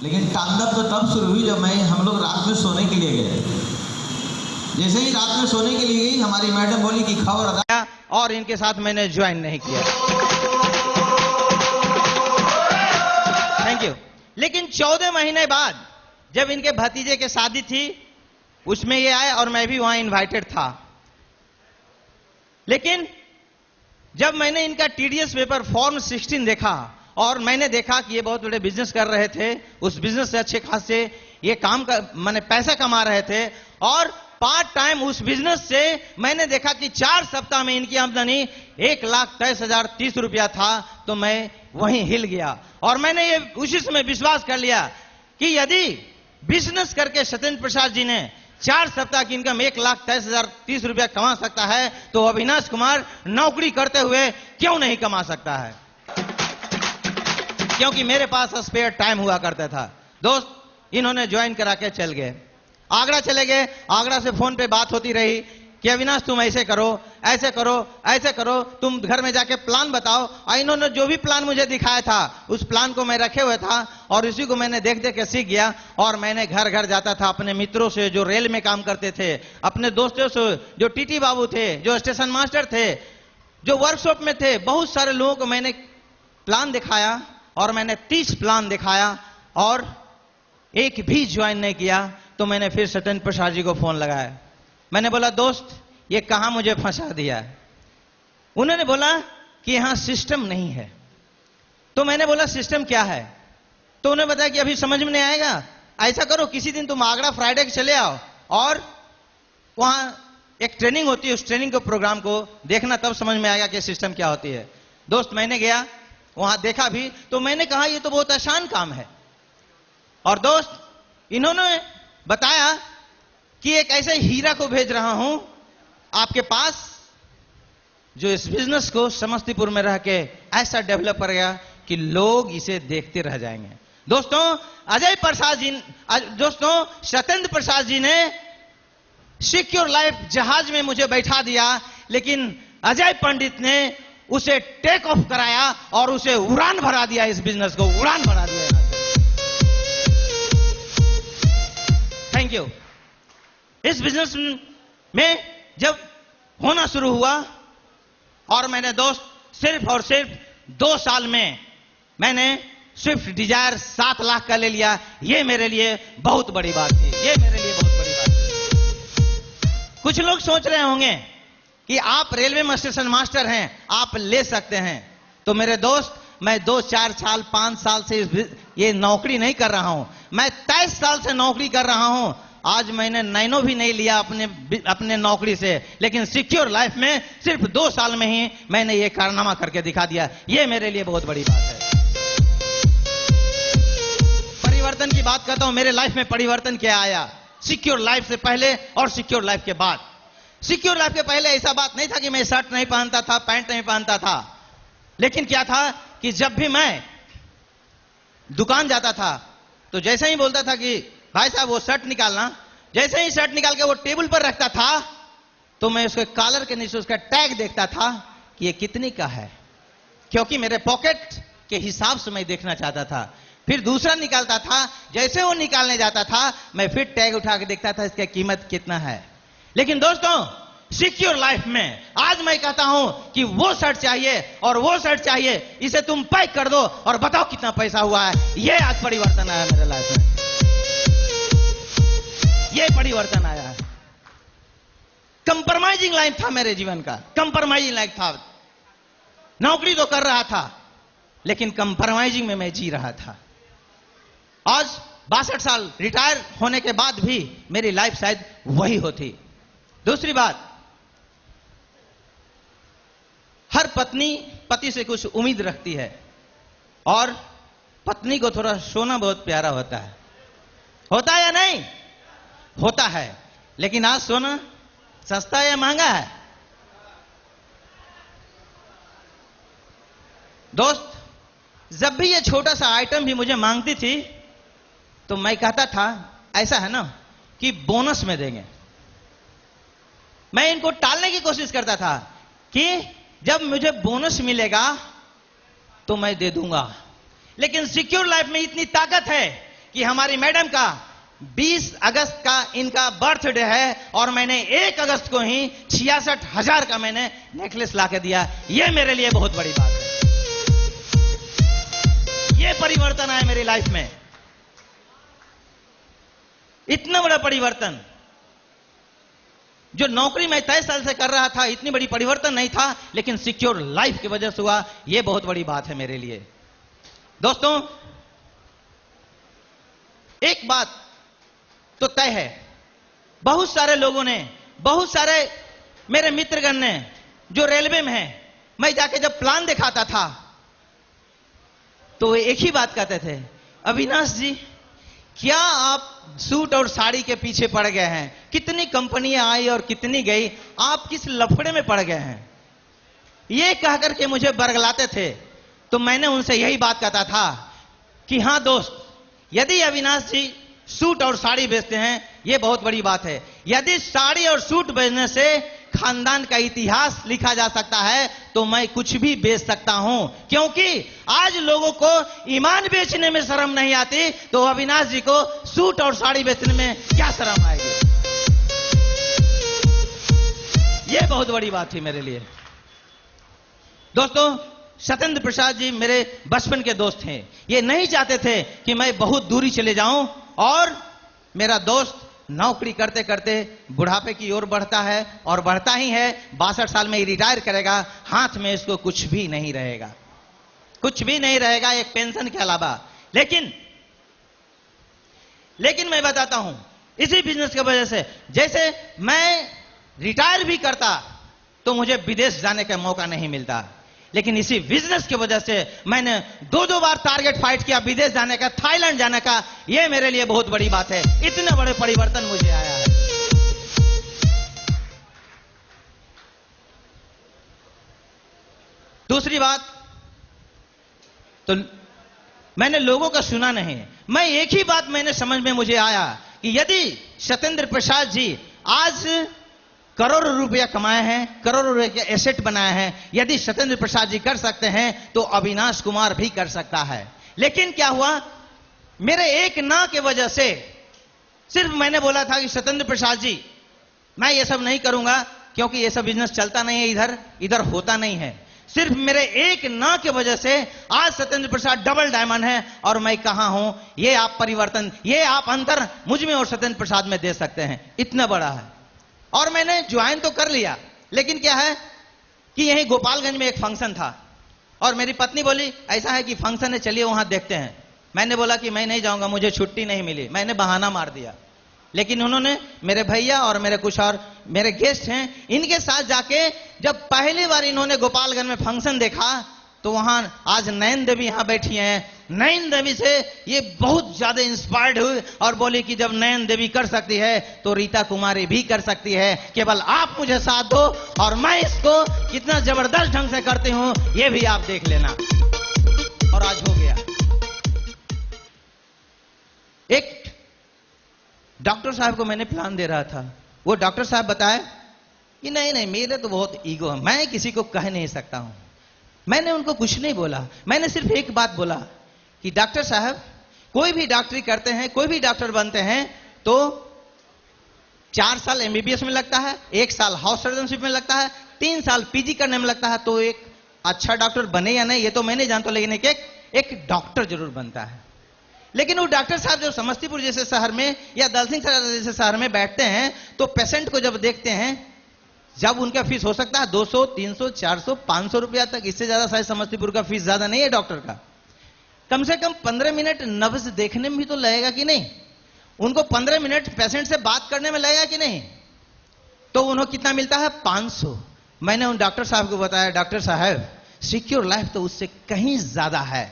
लेकिन तांडव तो तब शुरू हुई जब हम लोग रात में सोने के लिए गए। जैसे ही रात में सोने के लिए गई, हमारी मैडम बोली कि खबर अदा, और इनके साथ मैंने ज्वाइन नहीं किया। Thank you. लेकिन 14 महीने बाद जब इनके भतीजे की शादी थी, उसमें ये आए और मैं भी वहां इनवाइटेड था। लेकिन जब मैंने इनका टीडीएस पेपर फॉर्म 16 देखा और मैंने देखा कि ये बहुत बड़े बिजनेस कर रहे थे, उस बिजनेस से अच्छे खासे ये काम का मैंने पैसा कमा रहे थे, और पार्ट टाइम उस बिजनेस से मैंने देखा कि 4 सप्ताह में इनकी आमदनी 1,23,030 रुपया था। तो मैं वहीं हिल गया और मैंने ये उसी समय विश्वास कर लिया कि यदि बिजनेस करके सत्येंद्र प्रसाद जी ने 4 सप्ताह की इनकम 1,23,030 रुपया कमा सकता है, तो अविनाश कुमार नौकरी करते हुए क्यों नहीं कमा सकता है? क्योंकि मेरे पास स्पेयर टाइम हुआ करता था। दोस्त, इन्होंने ज्वाइन करा के चल गए, आगरा चले गए। आगरा से फोन पे बात होती रही कि अविनाश तुम ऐसे करो, ऐसे करो, ऐसे करो, तुम घर में जाके प्लान बताओ। और इन्होंने जो भी प्लान मुझे दिखाया था, उस प्लान को मैं रखे हुए था और इसी को मैंने देख देख के सीख गया। और मैंने घर घर जाता था, अपने मित्रों से जो रेल में काम करते थे, अपने दोस्तों से जो टीटी बाबू थे, जो स्टेशन मास्टर थे, जो वर्कशॉप में थे, बहुत सारे लोगों को मैंने प्लान दिखाया और मैंने 30 प्लान दिखाया और एक भी ज्वाइन नहीं किया। तो मैंने फिर सत्येंद्र प्रसाद जी को फोन लगाया। मैंने बोला, दोस्त ये कहां मुझे फंसा दिया है? उन्होंने बोला कि यहां सिस्टम नहीं है। तो मैंने बोला सिस्टम क्या है? तो उन्होंने बताया कि अभी समझ में नहीं आएगा, ऐसा करो किसी दिन तुम आगरा फ्राइडे के चले आओ और वहां एक ट्रेनिंग होती है, उस ट्रेनिंग के प्रोग्राम को देखना, तब समझ में आएगा कि सिस्टम क्या होती है। दोस्त, मैंने गया वहां देखा भी, तो मैंने कहा ये तो बहुत आसान काम है। और दोस्त, इन्होंने बताया कि एक ऐसे हीरा को भेज रहा हूं आपके पास जो इस बिजनेस को समस्तीपुर में रह के ऐसा डेवलप करेगा कि लोग इसे देखते रह जाएंगे। दोस्तों, सत्येंद्र प्रसाद जी ने सिक्योर लाइफ जहाज में मुझे बैठा दिया, लेकिन अजय पंडित ने उसे टेक ऑफ कराया और उसे उड़ान भरा दिया, इस बिजनेस को उड़ान भरा दिया। Thank you. इस बिजनेस में जब होना शुरू हुआ और मैंने दोस्त सिर्फ और सिर्फ 2 साल में मैंने स्विफ्ट डिजायर 7 लाख का ले लिया। ये मेरे लिए बहुत बड़ी बात थी, ये मेरे लिए बहुत बड़ी बात थी। कुछ लोग सोच रहे होंगे कि आप रेलवे में स्टेशन मास्टर हैं, आप ले सकते हैं। तो मेरे दोस्त, मैं 2, 4 साल, 5 साल से ये नौकरी नहीं कर रहा हूं, मैं 23 साल से नौकरी कर रहा हूं। आज मैंने नैनो भी नहीं लिया अपने नौकरी से, लेकिन सिक्योर लाइफ में सिर्फ 2 साल में ही मैंने ये कारनामा करके दिखा दिया। ये मेरे लिए बहुत बड़ी बात है। परिवर्तन की बात करता हूं, मेरे लाइफ में परिवर्तन क्या आया सिक्योर लाइफ से पहले और सिक्योर लाइफ के बाद। सिक्योर लाइफ के पहले ऐसा बात नहीं था कि मैं शर्ट नहीं पहनता था, पैंट नहीं पहनता था, लेकिन क्या था कि जब भी मैं दुकान जाता था तो जैसे ही बोलता था कि भाई साहब वो शर्ट निकालना, जैसे ही शर्ट निकाल के वो टेबल पर रखता था तो मैं उसके कॉलर के नीचे उसका टैग देखता था कि ये कितने का है, क्योंकि मेरे पॉकेट के हिसाब से मैं देखना चाहता था। फिर दूसरा निकालता था, जैसे वो निकालने जाता था मैं फिर टैग उठा के देखता था इसका कीमत कितना है। लेकिन दोस्तों, सिक्योर लाइफ में आज मैं कहता हूं कि वो शर्ट चाहिए और वो शर्ट चाहिए, इसे तुम पैक कर दो और बताओ कितना पैसा हुआ है। ये आज परिवर्तन आया मेरे लाइफ में, ये परिवर्तन आया है। कंप्रोमाइजिंग लाइफ था मेरे जीवन का, कंप्रोमाइजिंग लाइफ था। नौकरी तो कर रहा था लेकिन कंप्रोमाइजिंग में मैं जी रहा था। आज 62 साल रिटायर होने के बाद भी मेरी लाइफ शायद वही होती। दूसरी बात, हर पत्नी पति से कुछ उम्मीद रखती है और पत्नी को थोड़ा सोना बहुत प्यारा होता है। होता है या नहीं? होता है। लेकिन आज सोना सस्ता है या महंगा है? दोस्त, जब भी ये छोटा सा आइटम भी मुझे मांगती थी तो मैं कहता था ऐसा है ना कि बोनस में देंगे। मैं इनको टालने की कोशिश करता था कि जब मुझे बोनस मिलेगा तो मैं दे दूंगा। लेकिन सिक्योर लाइफ में इतनी ताकत है कि हमारी मैडम का 20 अगस्त का इनका बर्थडे है और मैंने 1 अगस्त को ही 66,000 का मैंने नेकलेस लाके दिया। यह मेरे लिए बहुत बड़ी बात है। यह परिवर्तन आया मेरी लाइफ में, इतना बड़ा परिवर्तन। जो नौकरी मैं 23 साल से कर रहा था, इतनी बड़ी परिवर्तन नहीं था, लेकिन सिक्योर लाइफ की वजह से हुआ। यह बहुत बड़ी बात है मेरे लिए। दोस्तों, एक बात तो तय है, बहुत सारे लोगों ने, बहुत सारे मेरे मित्रगण ने जो रेलवे में हैं, मैं जाके जब प्लान दिखाता था तो वे एक ही बात कहते थे, अविनाश जी क्या आप सूट और साड़ी के पीछे पड़ गए हैं? कितनी कंपनियां आई और कितनी गई, आप किस लफड़े में पड़ गए हैं? ये कहकर के मुझे बरगलाते थे। तो मैंने उनसे यही बात कहता था कि हां दोस्त, यदि अविनाश जी सूट और साड़ी बेचते हैं, यह बहुत बड़ी बात है। यदि साड़ी और सूट बेचने से खानदान का इतिहास लिखा जा सकता है, तो मैं कुछ भी बेच सकता हूं, क्योंकि आज लोगों को ईमान बेचने में शर्म नहीं आती, तो अविनाश जी को सूट और साड़ी बेचने में क्या शर्म आएगी? यह बहुत बड़ी बात थी मेरे लिए। दोस्तों, सत्येंद्र प्रसाद जी मेरे बचपन के दोस्त हैं। ये नहीं चाहते थे कि मैं बहुत दूरी चले जाऊं, और मेरा दोस्त नौकरी करते करते बुढ़ापे की ओर बढ़ता है और बढ़ता ही है। 62 साल में ही रिटायर करेगा, हाथ में इसको कुछ भी नहीं रहेगा, कुछ भी नहीं रहेगा एक पेंशन के अलावा। लेकिन मैं बताता हूं, इसी बिजनेस की वजह से, जैसे मैं रिटायर भी करता तो मुझे विदेश जाने का मौका नहीं मिलता, लेकिन इसी बिजनेस की वजह से मैंने 2 बार टारगेट फाइट किया विदेश जाने का, थाईलैंड जाने का। यह मेरे लिए बहुत बड़ी बात है। इतने बड़े परिवर्तन मुझे आया है। दूसरी बात तो मैंने लोगों का सुना नहीं, मैं एक ही बात मैंने समझ में मुझे आया कि यदि सत्येंद्र प्रसाद जी आज करोड़ों रुपया कमाए हैं, करोड़ों रुपए के एसेट बनाए हैं, यदि सत्येंद्र प्रसाद जी कर सकते हैं तो अविनाश कुमार भी कर सकता है। लेकिन क्या हुआ, मेरे एक ना के वजह से, सिर्फ मैंने बोला था कि सत्येंद्र प्रसाद जी मैं ये सब नहीं करूंगा, क्योंकि ये सब बिजनेस चलता नहीं है, इधर होता नहीं है। सिर्फ मेरे एक ना के वजह से आज सत्येंद्र प्रसाद डबल डायमंड है, और मैं कहां हूं, ये आप परिवर्तन, ये आप अंतर मुझ में और सत्येंद्र प्रसाद में दे सकते हैं। इतना बड़ा है। और मैंने ज्वाइन तो कर लिया, लेकिन क्या है कि यहीं गोपालगंज में एक फंक्शन था, और मेरी पत्नी बोली ऐसा है कि फंक्शन है, चलिए वहां देखते हैं। मैंने बोला कि मैं नहीं जाऊंगा, मुझे छुट्टी नहीं मिली। मैंने बहाना मार दिया। लेकिन उन्होंने, मेरे भैया और मेरे कुछ और मेरे गेस्ट हैं, इनके साथ जाके जब पहली बार इन्होंने गोपालगंज में फंक्शन देखा, तो वहां आज नयन देवी यहां बैठी हैं। नयन देवी से ये बहुत ज्यादा इंस्पायर्ड हुई और बोली कि जब नयन देवी कर सकती है तो रीता कुमारी भी कर सकती है, केवल आप मुझे साथ दो और मैं इसको कितना जबरदस्त ढंग से करती हूं ये भी आप देख लेना। और आज हो गया। एक डॉक्टर साहब को मैंने प्लान दे रहा था, वो डॉक्टर साहब बताए कि नहीं नहीं, मेरे तो बहुत ईगो है, मैं किसी को कह नहीं सकता हूं। मैंने उनको कुछ नहीं बोला, मैंने सिर्फ एक बात बोला कि डॉक्टर साहब, कोई भी डॉक्टरी करते हैं, कोई भी डॉक्टर बनते हैं तो 4 साल एमबीबीएस में लगता है, 1 साल हाउस सर्जनशिप में लगता है, 3 साल पीजी करने में लगता है, तो एक अच्छा डॉक्टर बने या नहीं ये तो मैं नहीं जानता, लेकिन एक डॉक्टर जरूर बनता है। लेकिन वो डॉक्टर साहब जो समस्तीपुर जैसे शहर में या दलसिंह जैसे शहर में बैठते हैं, तो पेशेंट को जब देखते हैं, जब उनका फीस हो सकता है 200, 300, 400, 500 रुपया तक, इससे ज्यादा शायद समस्तीपुर का फीस ज्यादा नहीं है डॉक्टर का। कम से कम 15 मिनट नब्ज देखने में भी तो लगेगा कि नहीं, उनको 15 मिनट पेशेंट से बात करने में लगेगा कि नहीं, तो उन्हें कितना मिलता है? 500। मैंने उन डॉक्टर साहब को बताया, डॉक्टर साहब सिक्योर लाइफ तो उससे कहीं ज्यादा है,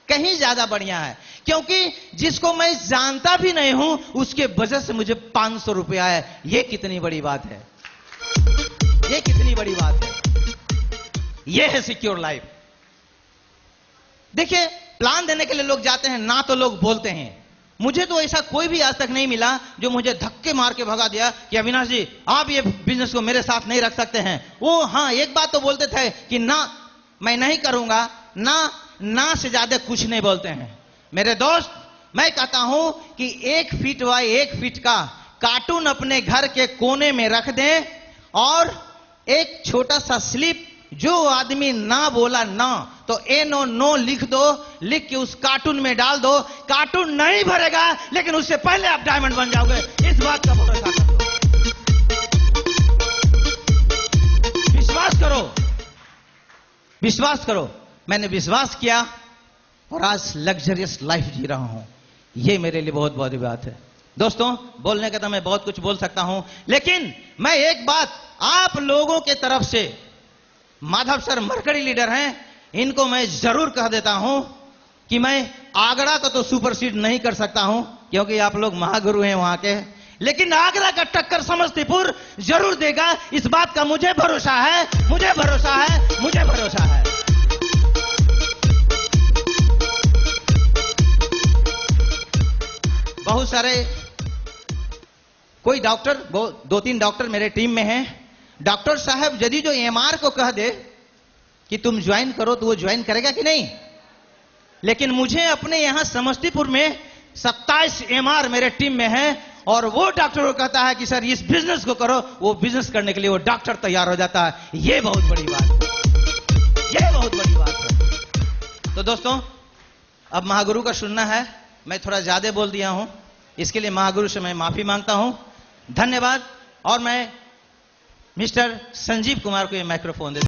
कहीं ज्यादा बढ़िया है, क्योंकि जिसको मैं जानता भी नहीं हूं उसके वजह से मुझे 500 रुपया है। यह कितनी बड़ी बात है, ये कितनी बड़ी बात है। ये है सिक्योर लाइफ। देखिए, प्लान देने के लिए लोग जाते हैं ना, तो लोग बोलते हैं। मुझे तो ऐसा कोई भी आज तक नहीं मिला जो मुझे धक्के मार के भगा दिया कि अविनाश जी आप ये बिजनेस को मेरे साथ नहीं रख सकते हैं। वो हां, एक बात तो बोलते थे कि ना मैं नहीं करूंगा, ना से ज्यादा कुछ नहीं बोलते हैं। मेरे दोस्त, मैं कहता हूं कि 1 फीट बाय 1 फीट का कार्टून अपने घर के कोने में रख दें और एक छोटा सा स्लिप, जो आदमी ना बोला ना तो नो नो लिख दो, लिख के उस कार्टून में डाल दो। कार्टून नहीं भरेगा लेकिन उससे पहले आप डायमंड बन जाओगे, इस बात का भरोसा करो। विश्वास करो, विश्वास करो। मैंने विश्वास किया और आज लग्जरियस लाइफ जी रहा हूं। यह मेरे लिए बहुत बड़ी बात है। दोस्तों, बोलने का तो मैं बहुत कुछ बोल सकता हूं, लेकिन मैं एक बात आप लोगों के तरफ से, माधव सर मरकरी लीडर हैं, इनको मैं जरूर कह देता हूं कि मैं आगरा को तो सुपरसीड नहीं कर सकता हूं क्योंकि आप लोग महागुरु हैं वहां के, लेकिन आगरा का टक्कर समस्तीपुर जरूर देगा। इस बात का मुझे भरोसा है, मुझे भरोसा है, मुझे भरोसा है। बहुत सारे कोई डॉक्टर, 2-3 डॉक्टर मेरे टीम में हैं। डॉक्टर साहब यदि जो एमआर को कह दे कि तुम ज्वाइन करो तो वो ज्वाइन करेगा कि नहीं, लेकिन मुझे अपने यहां समस्तीपुर में 27 एमआर मेरे टीम में है और वो डॉक्टर को कहता है कि सर इस बिजनेस को करो, वो बिजनेस करने के लिए वो डॉक्टर तैयार हो जाता है। ये बहुत बड़ी बात है, ये बहुत बड़ी बात है। तो दोस्तों, अब महागुरु का सुनना है। मैं थोड़ा ज्यादा बोल दिया हूं, इसके लिए महागुरु से मैं माफी मांगता हूं। धन्यवाद। और मैं मिस्टर संजीव कुमार को ये माइक्रोफोन दे